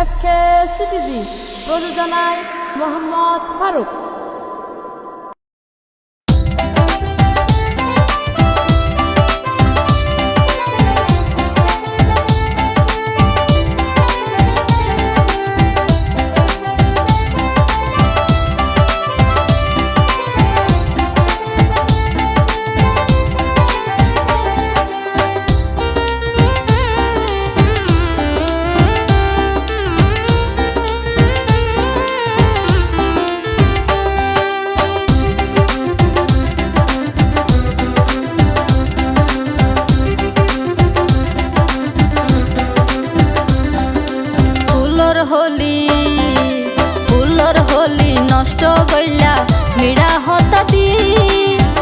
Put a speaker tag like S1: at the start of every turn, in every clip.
S1: এফকে CTG প্রযোজনায় Mohammad Faruk.
S2: Floor হলি নষ্ট গইলা মিড়া হতাতি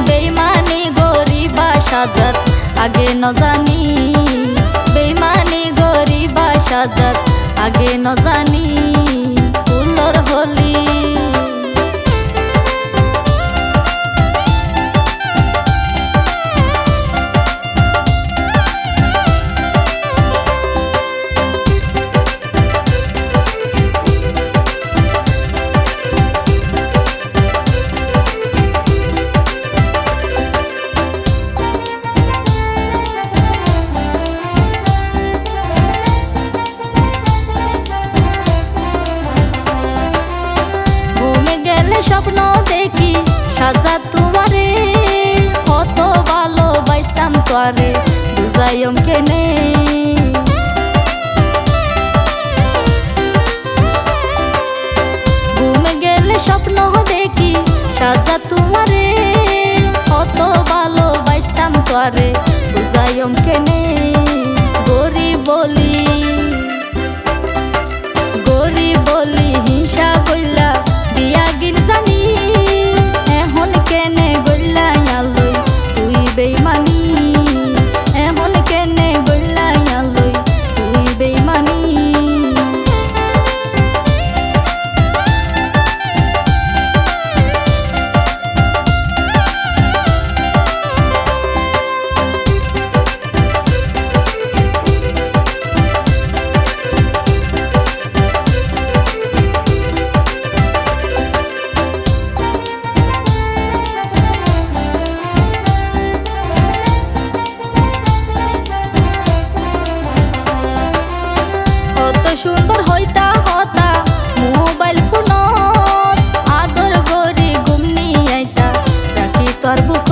S2: বেইমানি গরিবা সাজাত আগে ন জানি বেইমানি গরিবা সাজাত আগে ন জানি ফুলর হলি স্বপ্ন দেখি সাজা তোমারে কত ভালোবাসতাম তোরে বুঝাইম কেনে ঘুমে গেলে স্বপ্ন দেখি সাজা তোমারে কত ভালোবাসতাম তোরে বুঝাইম কেনে গরিব বলি হিংসা কইলা বিয়া গিন জানি এখন কেনে গইলাইয়ালই তুই বেইমানি এখন কেনে গইলাইয়ালই তুই বেইমানি সুন্দর হইতা হতা মোবাইল ফোন আদর গরি গুমনি আইতা রাখি তোর বুক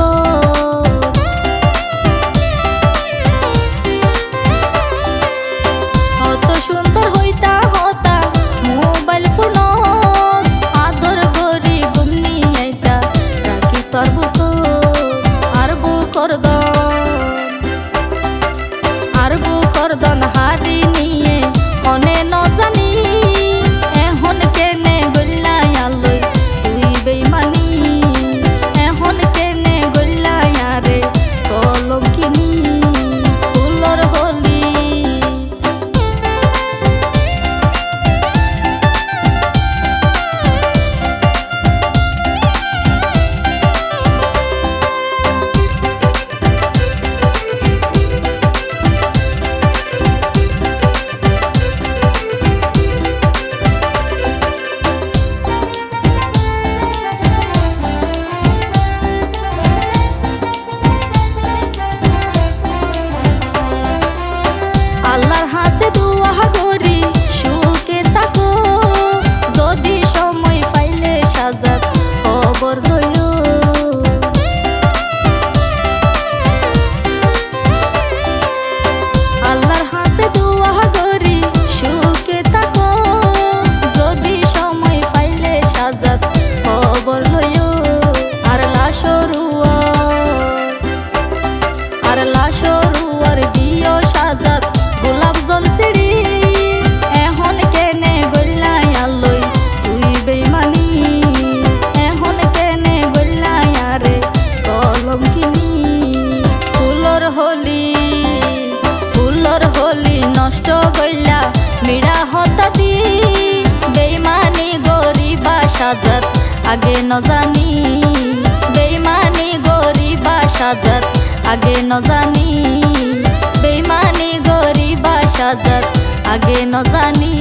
S2: কত সুন্দর হইতা হতা মোবাইল ফোন আদর গরি গুমনি আইতা রাখি তোর বুক আর বুকর দন হারি নিয়ে মনে ন জানি এখন কেনে গইলাইয়ালই তুই বেইমানি এখন কেনে গইলাইয়ারে কলম কিনি ফুলর হলি আল্লাহর হাসে দুয়া করি সুখে থাকো যদি সময় পাইলে সাজাত খবর লইও আল্লাহর হাসে দুয়া করি সুখে থাকো যদি সময় পাইলে সাজাত খবর লইও আর লাশরুয়ার দিও সাজাত গোলাপ জল সিঁড়ি এখন কেনে গইলাইয়ালই তুই বেইমানি এখন কেনে গইলাইয়ারে কলম কিনি ফুলর হলি নষ্ট গইলা মিড়া হতাতি বেইমানি গরিবা সাজাত আগে ন জানি বেইমানি গরিবা সাজাত আগে ন জানি বেইমানি গরিবা সাজাত আগে ন জানি।